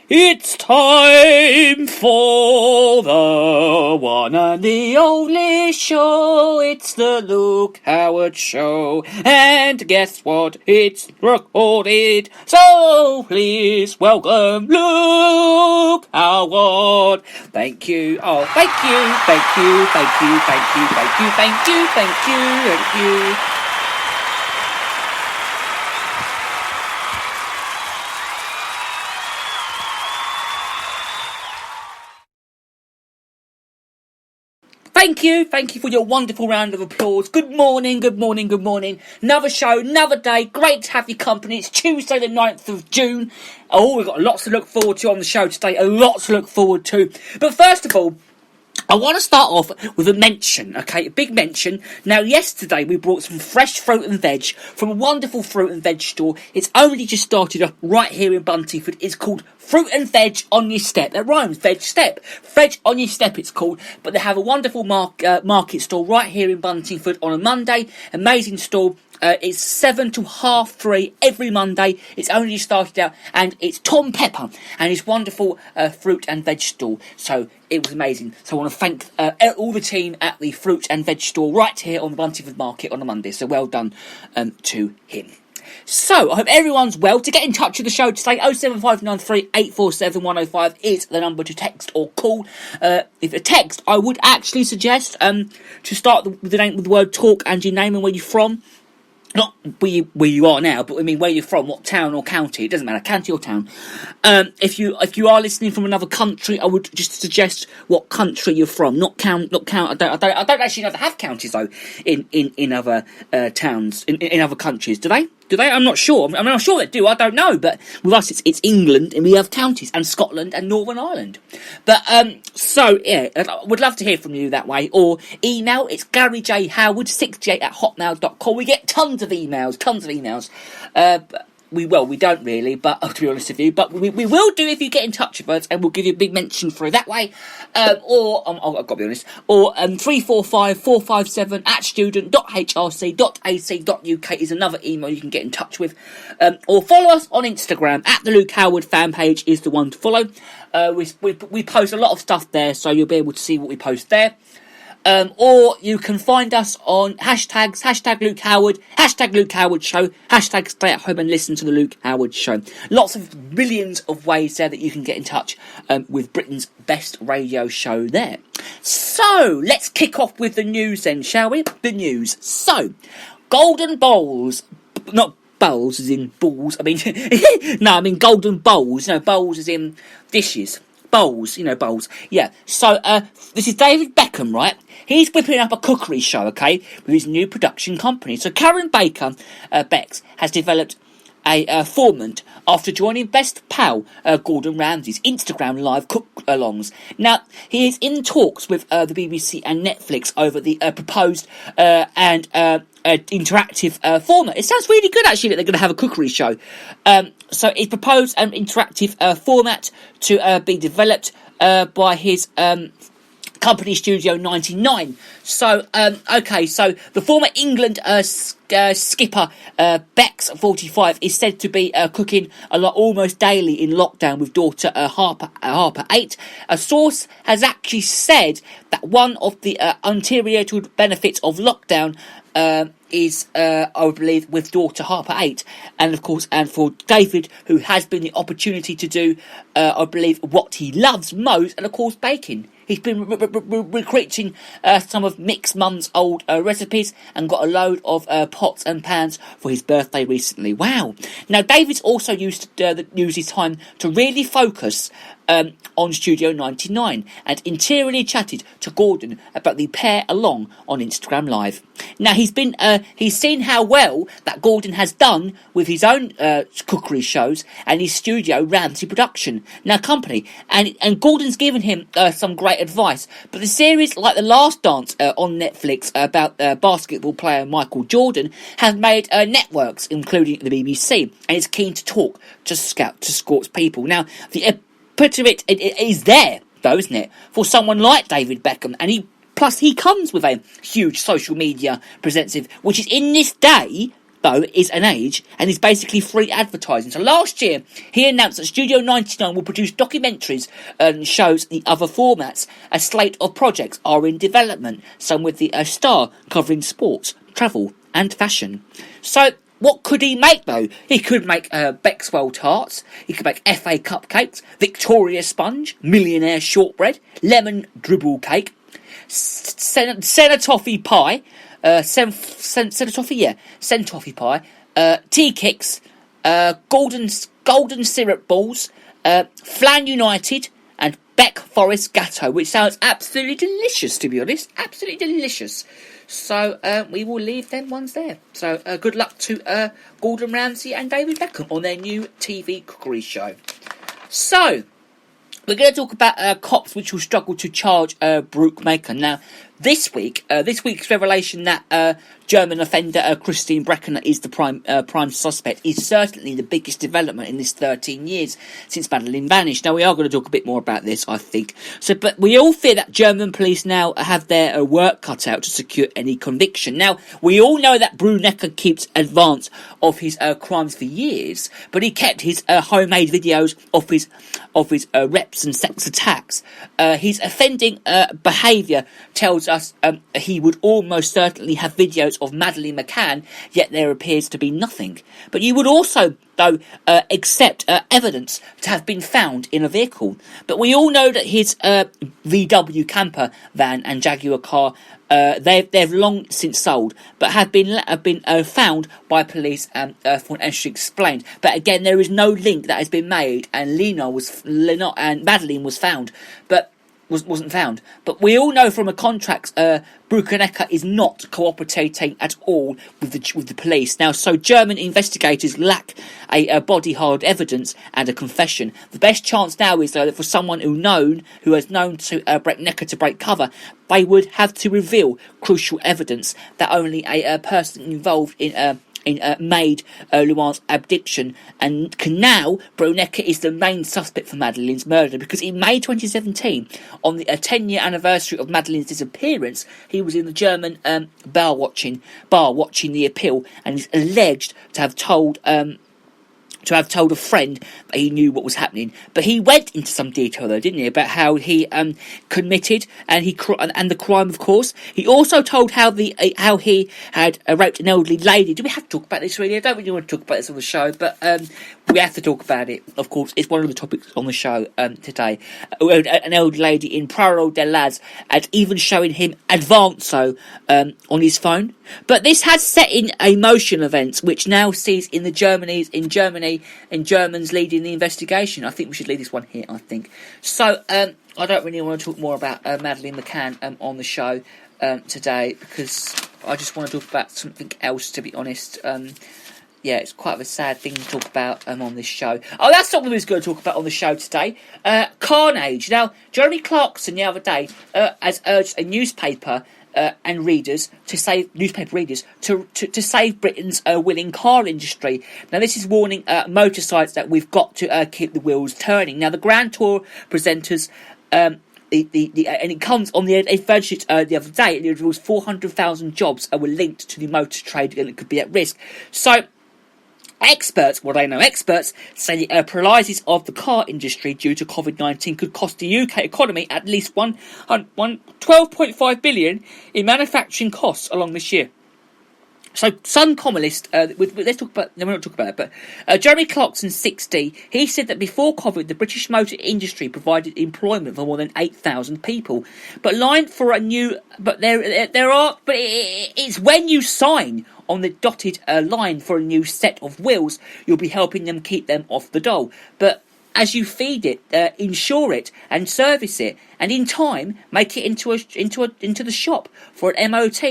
It's time for the one and the only show. It's the Luke Howard Show. And guess what? It's recorded. So please welcome Luke Howard. Thank you. Oh, thank you. Thank you. Thank you. Thank you. Thank you. Thank you. Thank you. Thank you. Thank you for your wonderful round of applause. Good morning. Another show, another day. Great to have your company. It's Tuesday the 9th of June. Oh, we've got lots to look forward to on the show today. A lot to look forward to. But first of all, I want to start off with a mention, okay? A big mention. Now, yesterday we brought some fresh fruit and veg from a wonderful fruit and veg store. It's only just started up right here in Buntingford. It's called Fruit and Veg on Your Step. That rhymes, veg step. Veg on Your Step it's called. But they have a wonderful market stall right here in Buntingford on a Monday. Amazing stall. It's 7 to 3:30 every Monday. It's only just started out, and it's Tom Pepper and his wonderful fruit and veg stall. So it was amazing. So I want to thank all the team at the fruit and veg stall right here on the Buntingford Market on a Monday. So well done to him. So, I hope everyone's well. To get in touch with the show today, 07593 847 105 is the number to text or call. If a text, I would actually suggest to start with the word talk and your name and where you're from. Not where you are now, but I mean where you're from, what town or county. It doesn't matter, county or town. If you are listening from another country, I would just suggest what country you're from, not count. I don't actually know if they have counties though in other towns in other countries. Do they? I'm not sure. I'm sure they do. I don't know. But with us, it's England, and we have counties, and Scotland, and Northern Ireland. But so yeah, I would love to hear from you that way. Or email. It's GaryJHoward68@hotmail.com. We get tons of emails. We don't really, but to be honest with you, but we will do if you get in touch with us, and we'll give you a big mention for it that way. I've got to be honest. Or 345457 @student.hrc.ac.uk is another email you can get in touch with. Or follow us on Instagram @the Luke Howard fan page is the one to follow. We post a lot of stuff there, so you'll be able to see what we post there. Or you can find us on hashtags, #Luke Howard, #Luke Howard Show, #stay at home and listen to the Luke Howard Show. Lots of millions of ways there that you can get in touch with Britain's best radio show there. So, let's kick off with the news then, shall we? The news. So, golden bowls, not bowls as in balls, I mean, no, I mean golden bowls, bowls as in dishes. Bowls, bowls. Yeah. So, this is David Beckham, right? He's whipping up a cookery show, okay, with his new production company. So, Karen Baker, Bex, has developed a format after joining best pal Gordon Ramsay's Instagram live cook-alongs. Now, he is in talks with the BBC and Netflix over the proposed and interactive format. It sounds really good, actually, that they're going to have a cookery show. So it's proposed an interactive format to be developed by his company Studio 99. So, okay, so the former England skipper Bex 45 is said to be cooking a lot almost daily in lockdown with daughter Harper 8. A source has actually said that one of the ulterior benefits of lockdown is, I believe, with daughter Harper 8, and of course, and for David, who has been the opportunity to do, I believe, what he loves most, and of course, baking. He's been recreating some of Mick's mum's old recipes and got a load of pots and pans for his birthday recently. Wow. Now, David's also used his time to really focus on Studio 99 and interiorly chatted to Gordon about the pair along on Instagram Live. Now, he's seen how well that Gordon has done with his own cookery shows and his Studio Ramsay production company, and Gordon's given him some great advice. But the series, like The Last Dance on Netflix about basketball player Michael Jordan, has made networks, including the BBC, and is keen to talk to sports people. Now, the epitome of it is there, though, isn't it, for someone like David Beckham, and he comes with a huge social media presence, which is in this day though, is an age and is basically free advertising. So last year, he announced that Studio 99 will produce documentaries and shows in other formats. A slate of projects are in development, some with the Star covering sports, travel and fashion. So what could he make, though? He could make Bexwell tarts, he could make FA cupcakes, Victoria sponge, millionaire shortbread, lemon dribble cake, Senatoffee pie, Senatoffee pie, tea cakes, golden syrup balls, Flan United, and Beck Forest Gatto, which sounds absolutely delicious, to be honest. Absolutely delicious. So we will leave them ones there. So good luck to Gordon Ramsay and David Beckham on their new TV cookery show. So we're going to talk about cops which will struggle to charge Brookmaker. Now, this week's revelation that German offender Christine Breckener is the prime suspect is certainly the biggest development in this 13 years since Madeleine vanished. Now, we are going to talk a bit more about this, I think. But we all fear that German police now have their work cut out to secure any conviction. Now, we all know that Brunnecker keeps advance of his crimes for years, but he kept his homemade videos of his reps and sex attacks. His offending behaviour tells us he would almost certainly have videos of Madeleine McCann, yet there appears to be nothing. But you would also, though, accept evidence to have been found in a vehicle. But we all know that his VW camper van and Jaguar car, they've long since sold, but have been found by police for as she explained. But again, there is no link that has been made, and Madeleine was found, but wasn't found. But we all know from a contract, Brunnecker is not cooperating at all with the police. Now, so German investigators lack a body hard evidence and a confession. The best chance now is, though, that for someone who has known to Brunnecker to break cover, they would have to reveal crucial evidence that only a person involved in made Luan's abdiction, and now Brunnecker is the main suspect for Madeleine's murder, because in May 2017, on the 10-year anniversary of Madeleine's disappearance, he was in the German bar watching the appeal, and is alleged to have told a friend that he knew what was happening. But he went into some detail, though, didn't he, about how he committed and the crime, of course. He also told how he had raped an elderly lady. Do we have to talk about this, really? I don't really want to talk about this on the show, but we have to talk about it, of course. It's one of the topics on the show today. An elderly lady in Prado de Laz, and even showing him Advanzo on his phone. But this has set in a motion events, which now sees in Germans leading the investigation. I think we should leave this one here, I think. So, I don't really want to talk more about Madeleine McCann on the show today, because I just want to talk about something else, to be honest. Yeah, it's quite a sad thing to talk about on this show. Oh, that's not what we was going to talk about on the show today. Carnage. Now, Jeremy Clarkson the other day has urged a newspaper and readers to save to save Britain's willing car industry. Now, this is warning motorcycles that we've got to keep the wheels turning. Now, the Grand Tour presenters. And it comes on the budget the other day, and it reveals 400,000 jobs were linked to the motor trade, and it could be at risk. So, experts say the paralysis of the car industry due to COVID-19 could cost the UK economy at least 12.5 billion in manufacturing costs along this year. So, some commonalist, let's talk about, no, we're not talking about it, but Jeremy Clarkson, 60, he said that before COVID, the British motor industry provided employment for more than 8,000 people. But it's when you sign on the dotted line for a new set of wheels, you'll be helping them keep them off the dole. But as you feed it, insure it and service it, and in time make it into the shop for an MOT,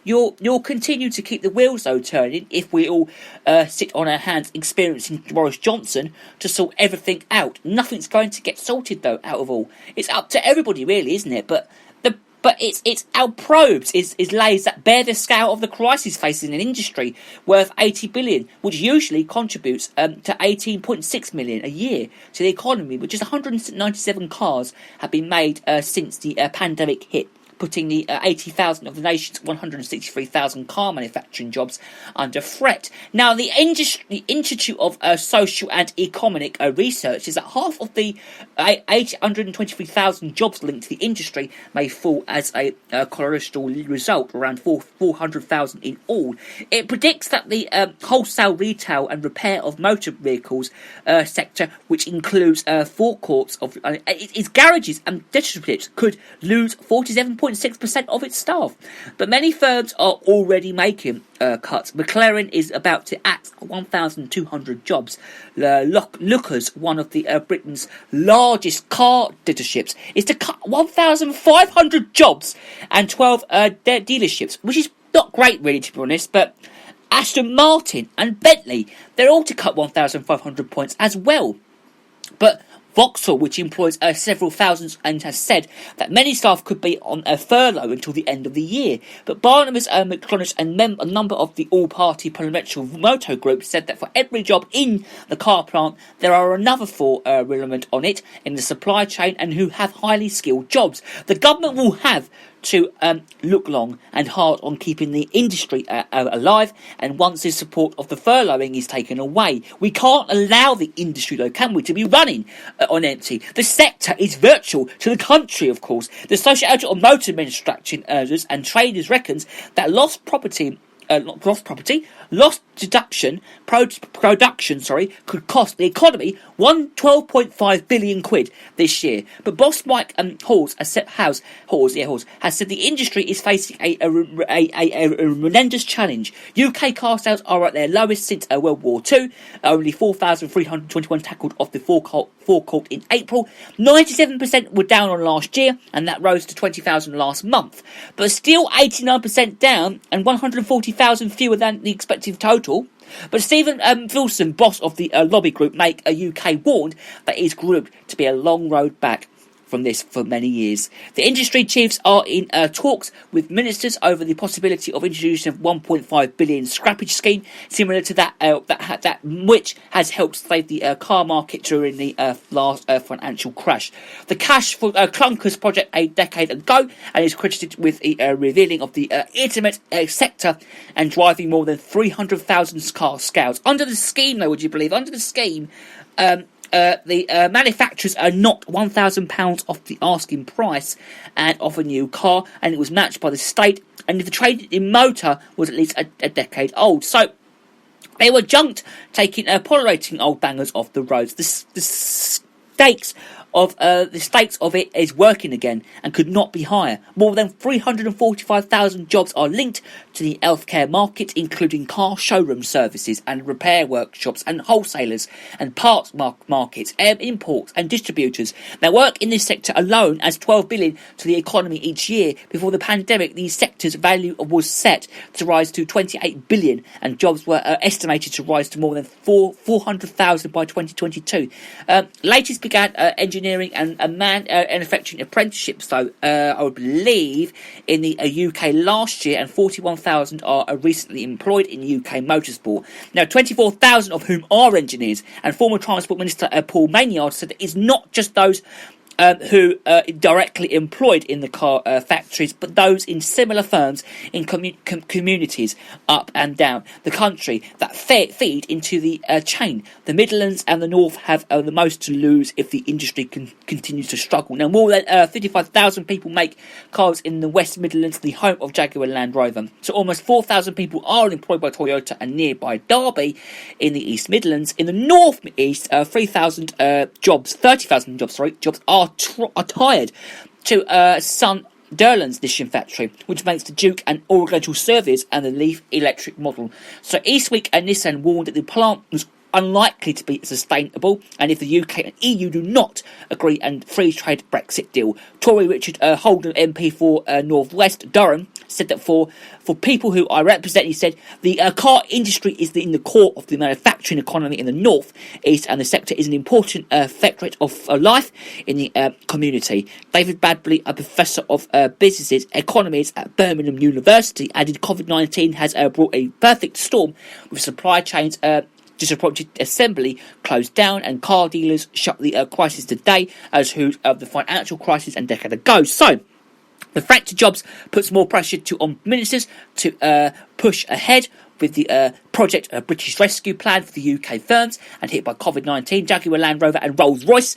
you'll continue to keep the wheels though turning if we all sit on our hands experiencing Boris Johnson to sort everything out. Nothing's going to get sorted though out of all. It's up to everybody, really, isn't it? But it's our probes is lays that bear the scale of the crisis facing an industry worth 80 billion, which usually contributes to 18.6 million a year to the economy, which is 197 cars have been made since the pandemic hit. putting the 80,000 of the nation's 163,000 car manufacturing jobs under threat. Now, the Institute of Social and Economic Research is that half of the 823,000 jobs linked to the industry may fall as a colossal result, around 400,000 in all. It predicts that the wholesale, retail and repair of motor vehicles sector, which includes forecourts of its garages and dealerships, could lose 47.6% of its staff. But many firms are already making cuts. McLaren is about to axe 1,200 jobs. Lookers, one of the Britain's largest car dealerships, is to cut 1,500 jobs and 12 dealerships, which is not great, really, to be honest. But Aston Martin and Bentley, they're all to cut 1,500 points as well. But Vauxhall, which employs several thousands, and has said that many staff could be on a furlough until the end of the year. But Barnabas McClonish and a number of the all-party parliamentary motor group said that for every job in the car plant, there are another 4 relevant on it in the supply chain and who have highly skilled jobs. The government will have to look long and hard on keeping the industry alive, and once the support of the furloughing is taken away, we can't allow the industry, though, can we, to be running on empty. The sector is virtual to the country, of course. The Association of Motor Manufacturing Owners and Traders reckons that lost production could cost the economy 12.5 billion quid this year. But boss Mike Halls has said the industry is facing a tremendous challenge. UK car sales are at their lowest since World War II. Only 4,321 tackled off the forecourt in April. 97% were down on last year, and that rose to 20,000 last month. But still 89% down, and 140,000 fewer than the expected total. But Stephen Wilson, boss of the lobby group Make a UK, warned that it is proved to be a long road back from this for many years. The industry chiefs are in talks with ministers over the possibility of introducing a 1.5 billion scrappage scheme, similar to that which has helped save the car market during the last financial crash. The cash for clunkers project a decade ago, and is credited with the revealing of the intimate sector and driving more than 300,000 car scales. Under the scheme, though, would you believe? Under the scheme, the manufacturers are knocked £1,000 off the asking price and of a new car, and it was matched by the state, and if the trade in motor was at least a decade old. So they were junked, tolerating old bangers off the roads. The stakes of it is working again and could not be higher. More than 345,000 jobs are linked to the healthcare market, including car showroom services and repair workshops and wholesalers and parts markets, imports and distributors. Now, work in this sector alone adds 12 billion to the economy each year. Before the pandemic, these sectors' value was set to rise to 28 billion, and jobs were estimated to rise to more than 400,000 by 2022. Latest began engineering and manufacturing apprenticeships, though, I would believe, in the UK last year, and 41,000 are recently employed in UK motorsport. Now, 24,000 of whom are engineers, and former Transport Minister Paul Maynard said that it's not just those who are directly employed in the car factories, but those in similar firms in communities up and down the country that feed into the chain. The Midlands and the North have the most to lose if the industry continues to struggle. Now, more than 55,000 people make cars in the West Midlands, the home of Jaguar Land Rover. So almost 4,000 people are employed by Toyota and nearby Derby in the East Midlands. In the North East, 30,000 jobs are tired to Sunderland's Nissan factory, which makes the Duke and Oriental Service and the Leaf electric model. So Eastwick and Nissan warned that the plant was unlikely to be sustainable, and if the UK and EU do not agree and free trade Brexit deal. Tory Richard Holden, MP for North West Durham, said that for people who I represent, he said, the car industry is in the core of the manufacturing economy in the North East, and the sector is an important factor of life in the community. David Badley, a professor of businesses economies at Birmingham University, added COVID-19 has brought a perfect storm with supply chains disappointed assembly closed down and car dealers shut the crisis today as who of the financial crisis a decade ago. So The fractured jobs puts more pressure on ministers to push ahead with the project British Rescue Plan for the UK firms and hit by COVID-19. Jaguar Land Rover and Rolls-Royce